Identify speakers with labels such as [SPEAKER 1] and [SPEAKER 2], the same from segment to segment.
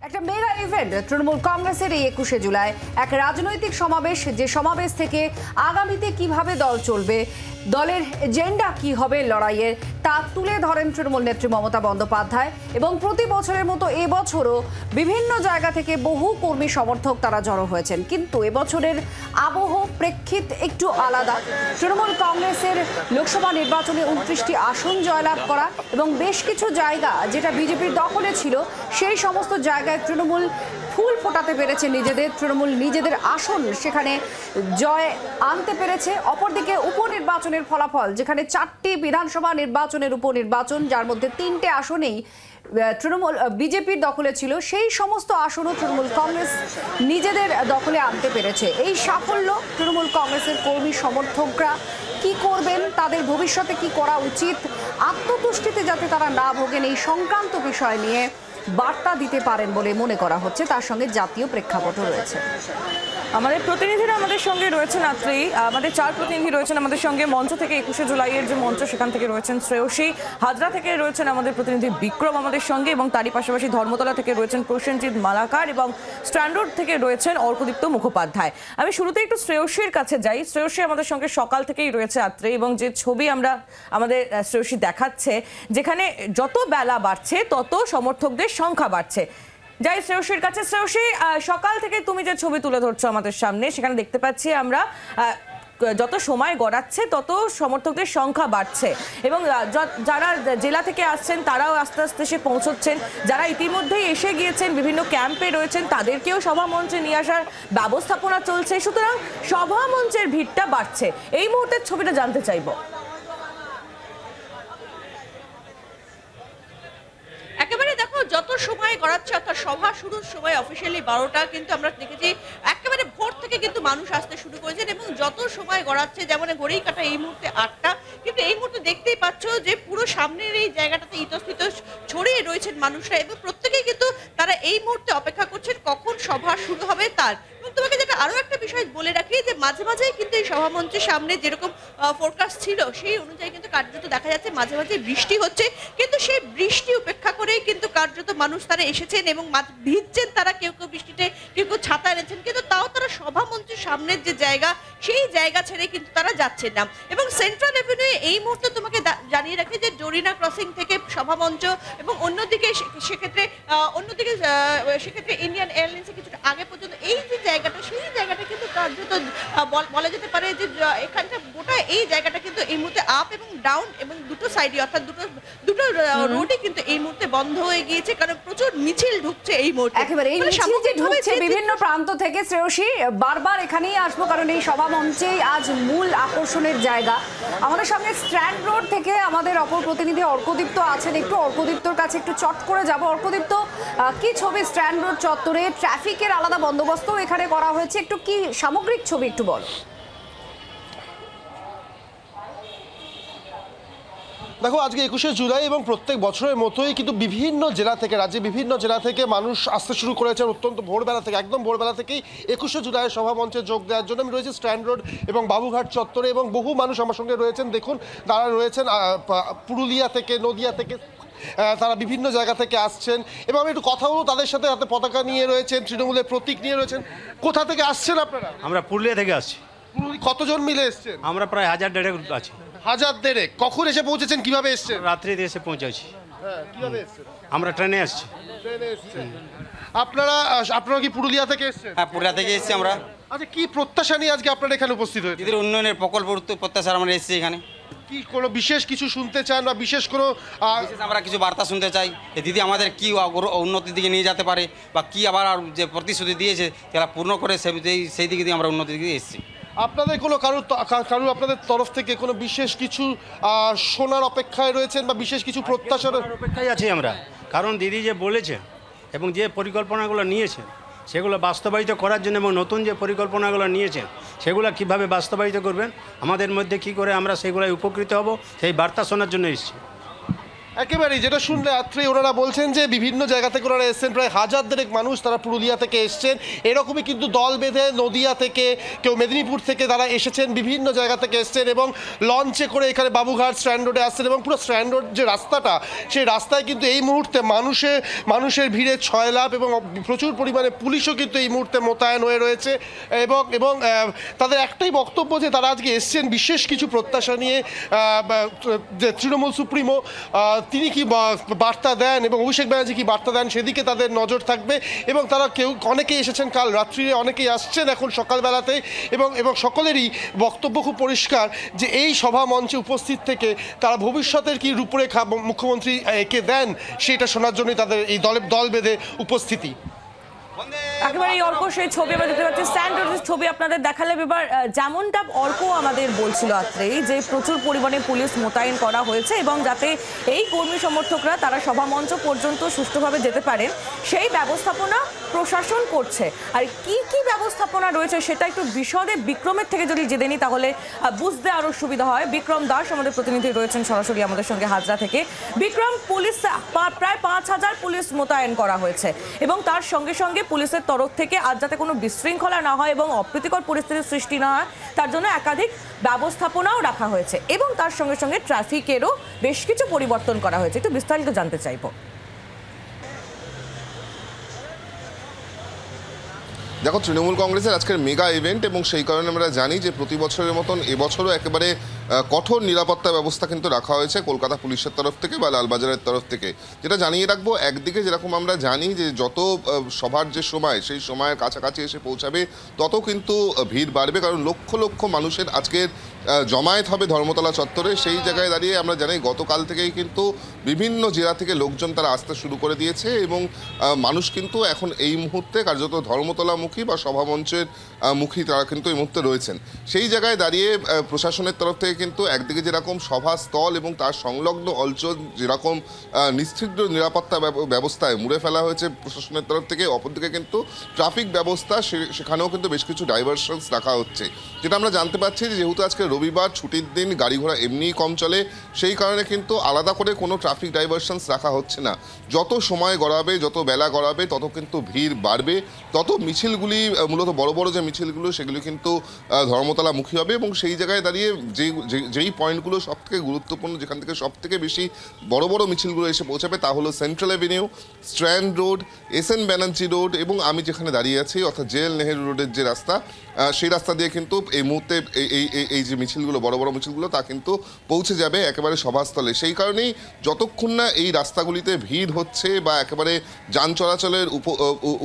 [SPEAKER 1] একটা mega event Trinamool কংগ্রেসের এই 21শে জুলাই এক রাজনৈতিক সমাবেশ, যে সমাবেশ থেকে আগামীতে কিভাবে দল চলবে, দলের এজেন্ডা কি হবে লড়াইয়ের, তা তুলে ধরেন তৃণমূল নেত্রী মমতা বন্দ্যোপাধ্যায়। এবং প্রতি বছরের মতো এবছরও বিভিন্ন জায়গা থেকে বহু কর্মী সমর্থক তারা জড়ো হয়েছেন, কিন্তু এবছরের আবহ প্রেক্ষিত একটু আলাদা। তৃণমূল কংগ্রেসের লোকসভা নির্বাচনে 29টি আসন জয়লাভ করা এবং বেশ কিছু জায়গা যেটা বিজেপির দখলে ছিল, সেই সমস্ত জায়গায় তৃণমূল ফুল ফোটাতে পেরেছে নিজেদের, তৃণমূল নিজেদের আসন সেখানে জয় আনতে পেরেছে। অপরদিকে উপনির্বাচনের ফলাফল, যেখানে 4টি বিধানসভা নির্বাচনের উপনির্বাচন, যার মধ্যে 3টে আসনেই তৃণমূল বিজেপির দখলে ছিল, সেই সমস্ত আসনও তৃণমূল কংগ্রেস নিজেদের দখলে আনতে পেরেছে। এই সাফল্য তৃণমূল কংগ্রেসের কর্মী সমর্থকরা কি করবেন, তাদের ভবিষ্যতে কি করা উচিত, আত্মতুষ্টিতে যাতে তারা না ভোগেন, এই সংক্রান্ত বিষয় নিয়ে বার্তা দিতে পারেন বলে মনে করা হচ্ছে। তার সঙ্গে জাতীয় প্রেক্ষাপটও রয়েছে।
[SPEAKER 2] আমাদের প্রতিনিধিরা আমাদের সঙ্গে রয়েছেন আত্রেই, আমাদের 4 প্রতিনিধি রয়েছেন আমাদের সঙ্গে মঞ্চ থেকে, 21শে জুলাইয়ের যে মঞ্চ সেখান থেকে রয়েছেন শ্রেয়সী, হাজরা থেকে রয়েছেন আমাদের প্রতিনিধি বিক্রম আমাদের সঙ্গে, এবং তারই পাশাপাশি ধর্মতলা থেকে রয়েছেন প্রসেনজিৎ মালাকার, এবং স্ট্যান্ড রোড থেকে রয়েছেন অর্কদীপ্ত মুখোপাধ্যায়। আমি শুরুতে একটু শ্রেয়সীর কাছে যাই। শ্রেয়সী আমাদের সঙ্গে সকাল থেকেই রয়েছে আত্রে, এবং যে ছবি আমরা আমাদের শ্রেয়সী দেখাচ্ছে, যেখানে যত বেলা বাড়ছে তত সমর্থকদের সংখ্যা বাড়ছে। যাই শ্রেয়সীর কাছে। শ্রেয়সী, সকাল থেকে তুমি যে ছবি তুলে ধরছো আমাদের সামনে, সেখানে দেখতে পাচ্ছি আমরা যত সময় গড়াচ্ছে তত সমর্থকদের সংখ্যা বাড়ছে, এবং যারা জেলা থেকে আসছেন তারাও আস্তে আস্তে এসে পৌঁছচ্ছেন, যারা ইতিমধ্যেই এসে গিয়েছেন বিভিন্ন ক্যাম্পে রয়েছেন তাদেরকেও সভা মঞ্চে নিয়ে আসার ব্যবস্থাপনা চলছে, সুতরাং সভা মঞ্চের ভিড়টা বাড়ছে। এই মুহূর্তের ছবিটা জানতে চাইব।
[SPEAKER 3] একেবারে দেখো, যত সময় গড়াচ্ছে, অর্থাৎ সভা শুরুর সময় অফিসিয়ালি 12টা, কিন্তু আমরা দেখেছি একেবারে ভোর থেকে কিন্তু মানুষ আসতে শুরু করেছেন, এবং যত সময় গড়াচ্ছে, যেমন ঘড়িই কাটা এই মুহূর্তে 8টা, কিন্তু এই মুহূর্তে দেখতেই পাচ্ছ যে পুরো সামনের এই জায়গাটাতে ইতস্তত ছড়িয়ে রয়েছেন মানুষরা, এবং প্রত্যেকেই কিন্তু তারা এই মুহূর্তে অপেক্ষা করছেন কখন সভা শুরু হবে তার। এবং তোমাকে যেটা আরো একটা বিষয় বলে রাখি, যে মাঝে মাঝেই কিন্তু এই সভামঞ্চের সামনে যেরকম ফোরকাস্ট ছিল সেই অনুযায়ী কিন্তু কার্যত দেখা যাচ্ছে মাঝে মাঝে বৃষ্টি হচ্ছে, কিন্তু সেই বৃষ্টি উপেক্ষা করেই কিন্তু কার্যত মানুষ তারা এসেছেন এবং ভিজছেন তারা, কেউ কেউ বৃষ্টিতে, কেউ কেউ ছাতা এনেছেন, কিন্তু তাও তারা সভা মঞ্চের সামনের যে জায়গা সেই জায়গা ছেড়ে কিন্তু তারা যাচ্ছেন না। এবং সেন্ট্রাল এভিনিউ এই মুহূর্তে তোমাকে জানিয়ে রাখি যে ডোরিনা ক্রসিং থেকে সভা মঞ্চ, এবং অন্যদিকে সেক্ষেত্রে ইন্ডিয়ান এয়ারলাইন্সে কিছুটা আগে পর্যন্ত এই যে জায়গাটা, সেই জায়গাটা কিন্তু কার্যত বলা যেতে পারে যে এখানটা গোটা এই জায়গাটা কিন্তু এই মুহূর্তে আপ এবং ডাউন এবং দুটো সাইডে, অর্থাৎ দুটো রোডই কিন্তু এই মুহূর্তে বন্ধ হয়ে গিয়েছে, কারণ প্রচুর মিছিল ঢুকছে এই মুহূর্তে।
[SPEAKER 1] একেবারে এই মিছিল যে ঢুকছে বিভিন্ন প্রান্ত থেকে, শ্রেয়সী বারবার এখানেই আসবো কারণ এই সভা মঞ্চেই আজ মূল আকর্ষণের জায়গা। আমাদের সঙ্গে স্ট্যান্ড রোড থেকে আমাদের অপর প্রতিনিধি অর্কদীপ্ত আছেন, একটু অর্কদীপ্তর কাছে একটু চট করে যাব। অর্কদীপ্ত, কি ছবি স্ট্যান্ড রোড চত্বরে? ট্রাফিকের আলাদা বন্দোবস্ত এখানে করা হয়েছে, একটু কি সামগ্রিক ছবি একটু বল।
[SPEAKER 4] দেখো, আজকে 21শে জুলাই এবং প্রত্যেক বছরের মতোই কিন্তু বিভিন্ন জেলা থেকে, রাজ্যে বিভিন্ন জেলা থেকে মানুষ আসতে শুরু করেছে অত্যন্ত ভোরবেলা থেকে, একদম ভোরবেলা থেকেই 21শে জুলাইয়ের সভা মঞ্চে যোগ দেওয়ার জন্য। আমি রয়েছি স্ট্যান্ড রোড এবং বাবুঘাট চত্বরে, এবং বহু মানুষ আমার সঙ্গে রয়েছেন। দেখুন, তারা রয়েছেন পুরুলিয়া থেকে, নদিয়া থেকে, তারা বিভিন্ন জায়গা থেকে আসছেন, এবং আমি একটু কথা বলবো তাদের সাথে। হাতে পতাকা নিয়ে রয়েছেন, তৃণমূলের প্রতীক নিয়ে রয়েছেন। কোথা থেকে আসছেন আপনারা?
[SPEAKER 5] আমরা পুরুলিয়া থেকে আসছি।
[SPEAKER 4] কতজন মিলে এসছেন?
[SPEAKER 5] আমরা প্রায় 1000-1,500 আছি।
[SPEAKER 4] 1000-1,500? কখন এসে পৌঁছেছেন, কিভাবে এসছেন?
[SPEAKER 5] রাত্রিতে এসে পৌঁছাচ্ছি।
[SPEAKER 4] হ্যাঁ, কিভাবে এসছেন?
[SPEAKER 5] আমরা ট্রেনে আসছি।
[SPEAKER 4] ট্রেনে এসছেন। আপনারা কি পুরুলিয়া থেকে এসছেন?
[SPEAKER 6] হ্যাঁ, পুরুলিয়া থেকে এসেছি আমরা।
[SPEAKER 4] আচ্ছা, কি প্রত্যাশা নিয়ে আজকে আপনারা এখানে উপস্থিত হয়েছেন?
[SPEAKER 6] দিদির উন্নয়নের প্রকল্প প্রত্যাশা আমরা এসেছি এখানে।
[SPEAKER 4] কি কোনো বিশেষ কিছু শুনতে চান, বা বিশেষ কোনো
[SPEAKER 6] আমরা কিছু বার্তা শুনতে চাই, দিদি আমাদের কি উন্নতির দিকে নিয়ে যেতে পারে, বা কি আবার যে প্রতিশ্রুতি দিয়েছে তারা পূর্ণ করে সেই দিকে দিয়ে আমরা উন্নতির দিকে এসেছি।
[SPEAKER 4] আপনাদের কোনো কারো আপনাদের তরফ থেকে কোনো বিশেষ কিছু শোনার অপেক্ষায় রয়েছেন, বা বিশেষ কিছু প্রত্যাশার
[SPEAKER 5] অপেক্ষায় আছি আমরা, কারণ দিদি যে বলেছেন এবং যে পরিকল্পনাগুলো নিয়েছেন সেগুলো বাস্তবায়িত করার জন্য, এবং নতুন যে পরিকল্পনাগুলো নিয়েছেন সেগুলো কিভাবে বাস্তবায়িত করবেন, আমাদের মধ্যে কি করে আমরা সেগুলোয় উপকৃত হব, সেই বার্তা শোনার জন্য এসেছি।
[SPEAKER 4] একেবারেই যেটা শুনলে আত্রে ওনারা বলছেন যে বিভিন্ন জায়গা থেকে ওনারা এসছেন, প্রায় 1000 মানুষ তারা পুরুলিয়া থেকে এসছেন। এরকমই কিন্তু দল বেঁধে নদিয়া থেকে, কেউ মেদিনীপুর থেকে তারা এসেছেন, বিভিন্ন জায়গা থেকে এসছেন এবং লঞ্চে করে এখানে বাবুঘাট স্ট্যান্ড রোডে আসছেন এবং পুরো স্ট্যান্ড রোড যে রাস্তাটা, সেই রাস্তায় কিন্তু এই মুহূর্তে মানুষের ভিড়ে ছয়লাভ এবং প্রচুর পরিমাণে পুলিশও কিন্তু এই মুহূর্তে মোতায়েন হয়ে রয়েছে এবং তাদের একটাই বক্তব্য যে তারা আজকে এসছেন বিশেষ কিছু প্রত্যাশা নিয়ে। যে তৃণমূল সুপ্রিমো তিনি কি বার্তা দেন এবং অভিষেক ব্যানার্জি কি বার্তা দেন সেদিকে তাদের নজর থাকবে এবং তারা অনেকেই এসেছেন কাল রাত্রিরে, অনেকেই আসছেন এখন সকালবেলাতে এবং সকলেরই বক্তব্য খুব পরিষ্কার যে এই সভা মঞ্চে উপস্থিত থেকে তারা ভবিষ্যতের কি রূপরেখা মুখ্যমন্ত্রী কে দেন সেটা শোনার জন্যই তাদের এই দল বেঁধে উপস্থিতি।
[SPEAKER 2] একেবারে অর্ক সেই ছবি আমরা দেখতে পাচ্ছি, স্ট্যান্ড রোডের ছবি আপনাদের দেখালে এবার যেমনটা অর্ক আমাদের বলছিল আত্রে যে প্রচুর পরিমাণে পুলিশ মোতায়েন করা হয়েছে এবং যাতে এই কর্মী সমর্থকরা তারা সভা মঞ্চ পর্যন্ত সুষ্ঠুভাবে যেতে পারেন সেই ব্যবস্থাপনা প্রশাসন করছে। আর কি কি ব্যবস্থাপনা রয়েছে সেটা একটু বিশদে বিক্রমের থেকে যদি জেনে নিই তাহলে বুঝতে আরো সুবিধা হয়। বিক্রম দাস আমাদের প্রতিনিধি রয়েছেন সরাসরি আমাদের সঙ্গে হাজরা থেকে। বিক্রম, পুলিশ প্রায় 5000 পুলিশ মোতায়েন করা হয়েছে এবং তার সঙ্গে সঙ্গে পুলিশের তরফ থেকে আজ যাতে কোনো বিশৃঙ্খলা না হয় এবং অপ্রীতিকর পরিস্থিতির সৃষ্টি না হয় তার জন্য একাধিক ব্যবস্থাপনাও রাখা হয়েছে এবং তার সঙ্গে সঙ্গে ট্রাফিকেরও বেশ কিছু পরিবর্তন করা হয়েছে। একটু বিস্তারিত জানতে চাইবো।
[SPEAKER 7] দেখো, তৃণমূল কংগ্রেসের আজকের মেগা ইভেন্ট এবং সেই কারণে আমরা জানি যে প্রতি বছরের মতন এবছরও একেবারে কঠোর নিরাপত্তা ব্যবস্থা কিন্তু রাখা হয়েছে কলকাতা পুলিশের তরফ থেকে বা লালবাজারের তরফ থেকে। যেটা জানিয়ে রাখবো, একদিকে যেরকম আমরা জানি যে যত সভার যে সময় সেই সময়ের কাছাকাছি এসে পৌঁছাবে তত কিন্তু ভিড় বাড়বে, কারণ লক্ষ লক্ষ মানুষের আজকের জমায়েত হবে ধর্মতলা চত্বরে। সেই জায়গায় দাঁড়িয়ে আমরা জানি গতকাল থেকেই কিন্তু বিভিন্ন জেলা থেকে লোকজন তারা আসতে শুরু করে দিয়েছে এবং মানুষ কিন্তু এখন এই মুহূর্তে কার্যত ধর্মতলামুখী বা সভামঞ্চের মুখী তারা কিন্তু এই মুহূর্তে রয়েছেন। সেই জায়গায় দাঁড়িয়ে প্রশাসনের তরফ থেকে কিন্তু একদিকে যেরকম সভাস্থল এবং তার সংলগ্ন অঞ্চল যেরকম নিশ্চিদ্র নিরাপত্তা ব্যবস্থায় মুড়ে ফেলা হয়েছে প্রশাসনের তরফ থেকে, অপরদিকে কিন্তু ট্রাফিক ব্যবস্থা সেখানেও কিন্তু বেশ কিছু ডাইভারশনস রাখা হচ্ছে। যেটা আমরা জানতে পারছি যে যেহেতু আজকে রবিবার ছুটির দিন, গাড়ি ঘোড়া এমনিই কম চলে, সেই কারণে কিন্তু আলাদা করে কোনো ট্রাফিক ডাইভারশনস রাখা হচ্ছে না। যত সময় গড়াবে, যত বেলা গড়াবে তত কিন্তু ভিড় বাড়বে, তত মিছিলগুলি মূলত বড় বড় যে মিছিলগুলো সেগুলো কিন্তু ধর্মতলামুখী হবে এবং সেই জায়গায় দাঁড়িয়ে যেই পয়েন্টগুলো সবথেকে গুরুত্বপূর্ণ, যেখান থেকে সবথেকে বেশি বড় বড় মিছিলগুলো এসে পৌঁছাবে তা হলো central Avenue, strand road, SN Banerjee road এবং আমি যেখানে দাঁড়িয়ে আছি অর্থাৎ জেএল নেহেরু রোডের যে রাস্তা, সেই রাস্তা দিয়ে কিন্তু এই মুহূর্তে এই যে মিছিলগুলো, বড় বড় মিছিলগুলো তা কিন্তু পৌঁছে যাবে একেবারে সভাস্থলে। সেই কারণেই যতক্ষণ না এই রাস্তাগুলিতে ভিড় হচ্ছে বা একেবারে যান চলাচলের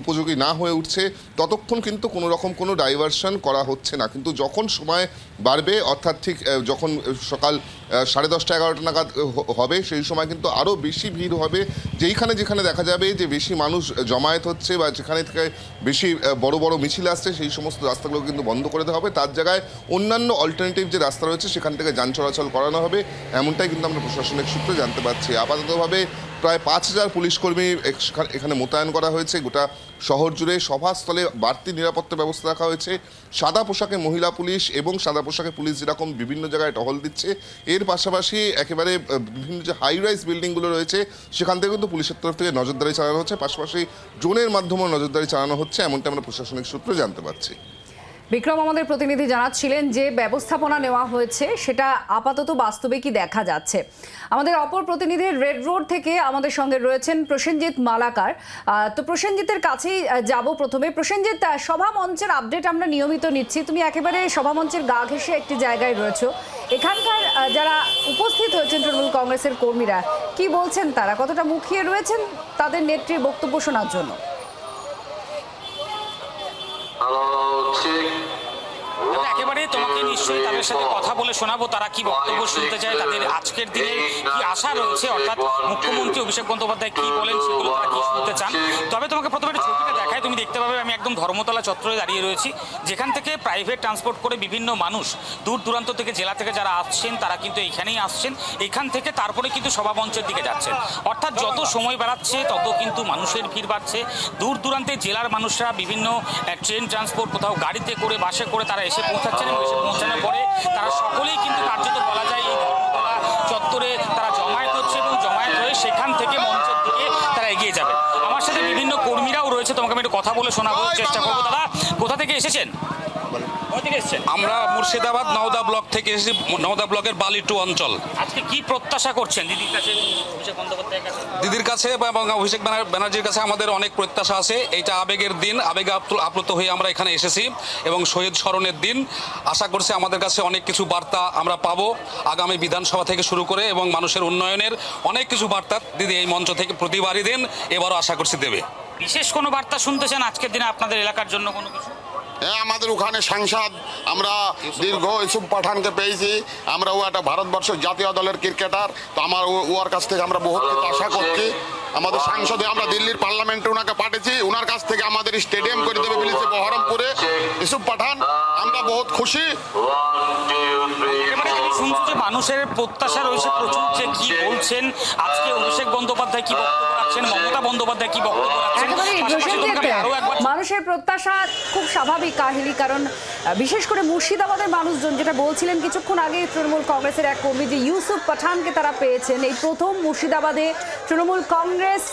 [SPEAKER 7] উপযোগী না হয়ে উঠছে ততক্ষণ কিন্তু কোনো রকম কোনো ডাইভারশন করা হচ্ছে না। কিন্তু যখন সময় বাড়বে অর্থাৎ ঠিক যখন সকাল 10:30 11টা নাগাদ হবে সেই সময় কিন্তু আরও বেশি ভিড় হবে। যেখানে দেখা যাবে যে বেশি মানুষ জমায়েত হচ্ছে বা যেখানে থেকে বেশি বড় বড় মিছিল আসছে সেই সমস্ত রাস্তাগুলো কিন্তু বন্ধ করে দেওয়া হবে। তার জায়গায় অন্যান্য অল্টারনেটিভ যে রাস্তা রয়েছে সেখান থেকে যান চলাচল করানো হবে, এমনটাই কিন্তু আমরা প্রশাসনিক সূত্রে জানতে পারছি। আপাততভাবে প্রায় 5000 পুলিশকর্মী এখানে মোতায়েন করা হয়েছে। গোটা শহর জুড়ে সভাস্থলে বাড়তি নিরাপত্তা ব্যবস্থা রাখা হয়েছে। সাদা পোশাকে মহিলা পুলিশ এবং সাদা পোশাকে পুলিশ যেরকম বিভিন্ন জায়গায় টহল দিচ্ছে, এর পাশাপাশি একেবারে বিভিন্ন যে হাই রাইজ বিল্ডিংগুলো রয়েছে সেখান থেকে কিন্তু পুলিশের তরফ থেকে নজরদারি চালানো হচ্ছে, পাশাপাশি ড্রোনের মাধ্যমেও নজরদারি চালানো হচ্ছে, এমনটা আমরা প্রশাসনিক সূত্রে জানতে পারছি।
[SPEAKER 1] বিক্রম আমাদের প্রতিনিধি জানাচ্ছিলেন যে ব্যবস্থাপনা নেওয়া হয়েছে সেটা আপাতত বাস্তবে কি দেখা যাচ্ছে। আমাদের অপর প্রতিনিধি রেড রোড থেকে আমাদের সঙ্গে রয়েছেন প্রসেনজিৎ মালাকার। তো প্রসেনজিতের কাছেই যাব প্রথমে। প্রসেনজিৎ, সভা মঞ্চের আপডেট আমরা নিয়মিত নিচ্ছি, তুমি একেবারে সভা মঞ্চের গা ঘেঁষে একটি জায়গায় রয়েছো। এখানকার যারা উপস্থিত হয়েছেন তৃণমূল কংগ্রেসের কর্মীরা কি বলছেন, তারা কতটা মুখিয়ে রয়েছেন তাদের নেত্রীর বক্তব্য শোনার জন্য?
[SPEAKER 8] একেবারে তোমাকে নিশ্চয়ই তাদের সাথে কথা বলে শোনাবো তারা কি বক্তব্য শুনতে চায়, তাদের আজকের দিনে কি আশা রয়েছে, অর্থাৎ মুখ্যমন্ত্রী অভিষেক বন্দ্যোপাধ্যায় কি বলেন সেগুলো তারা কি শুনতে চান। তবে তোমাকে প্রথমে একটা ছবিটা দেখায়, তুমি দেখতে পাবে আমি একদম ধর্মতলা চত্বরে দাঁড়িয়ে রয়েছি, যেখান থেকে প্রাইভেট ট্রান্সপোর্ট করে বিভিন্ন মানুষ দূর দূরান্ত থেকে, জেলা থেকে যারা আসছেন তারা কিন্তু এইখানেই আসছেন, এখান থেকে তারপরে কিন্তু সভামঞ্চের দিকে যাচ্ছেন। অর্থাৎ যত সময় বাড়াচ্ছে তত কিন্তু মানুষের ভিড় বাড়ছে। দূর দূরান্তের জেলার মানুষরা বিভিন্ন ট্রেন ট্রান্সপোর্ট, কোথাও গাড়িতে করে, বাসে করে তারা এসে পৌঁছাচ্ছেন এবং এসে পৌঁছানোর পরে তারা সকলেই কিন্তু কার্যত বলা যায় এই ধর্মতলা চত্বরে তারা জমায়েত হচ্ছে এবং জমায়েত হয়ে রয়েছে, তোমাকে আমি একটু কথা বলে শোনাবো চেষ্টা করবো। দাদা, কোথা থেকে এসেছেন? কোথা থেকে এসেছেন?
[SPEAKER 9] আমরা মুর্শিদাবাদ নওদা ব্লক থেকে এসেছি, নওদা ব্লকের বালিটু অঞ্চল।
[SPEAKER 8] আজকে কি প্রত্যাশা করছেন দিদির কাছে, অভিষেক বন্দ্যোপাধ্যায়ের কাছে?
[SPEAKER 9] দিদির কাছে এবং অভিষেক ব্যানার্জির কাছে আমাদের অনেক প্রত্যাশা আছে। এইটা আবেগের দিন, আবেগে আপ্লুত হয়ে আমরা এখানে এসেছি এবং শহীদ স্মরণের দিন। আশা করছি আমাদের কাছে অনেক কিছু বার্তা আমরা পাবো আগামী বিধানসভা থেকে শুরু করে, এবং মানুষের উন্নয়নের অনেক কিছু বার্তা দিদি এই মঞ্চ থেকে প্রতিবারই দেন, এবারও আশা করছি দেবে।
[SPEAKER 8] বিশেষ কোনো বার্তা শুনতে চান আজকের দিনে আপনাদের এলাকার জন্য কোনো কিছু?
[SPEAKER 10] হ্যাঁ, আমাদের ওখানে সাংসদ আমরা দীর্ঘ ইউসুফ পাঠানকে পেয়েছি। আমরা ও একটা ভারতবর্ষের জাতীয় দলের ক্রিকেটার, তো আমার ওর কাছ থেকে আমরা বহুত কিছু আশা করছি। আমাদের সাংসদে আমরা দিল্লির পার্লামেন্টে ওনাকে পাঠিয়েছি, ওনার কাছ থেকে আমাদের স্টেডিয়াম করে দেবে বলেছে বহরমপুরে ইউসুফ পাঠান। আমরা বহুত খুশি।
[SPEAKER 8] শুনছি যে মানুষের প্রত্যাশা রয়েছে প্রচুর, যে কি বলছেন আজকে অভিষেক বন্দ্যোপাধ্যায় কি বক্তব্য রাখছেন, মমতা বন্দ্যোপাধ্যায় কি বক্তব্য রাখছেন?
[SPEAKER 1] একেবারেই মানুষের প্রত্যাশা খুব স্বাভাবিক কাহিনী, কারণ বিশেষ করে মুর্শিদাবাদের মানুষজন যেটা বলছিলেন কিছুক্ষণ আগে তৃণমূল কংগ্রেসের এক কর্মী, যে ইউসুফ পাঠানকে তারা পেয়েছেন। এই প্রথম মুর্শিদাবাদে তৃণমূল কংগ্রেস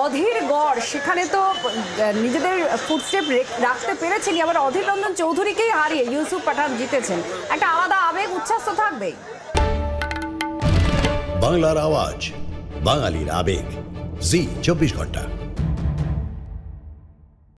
[SPEAKER 1] অধীর গড়, সেখানে তো নিজেদের ফুটস্টেপ রাখতে পেরেছেনই, আবার অধীর রঞ্জন চৌধুরীকেই হারিয়ে ইউসুফ পাঠান জিতেছেন। একটা আলাদা আবেগ উচ্ছ্বাস তো থাকবেই।
[SPEAKER 11] বাংলার আওয়াজ, বাঙালির আবেগ, জি 24 ঘন্টা।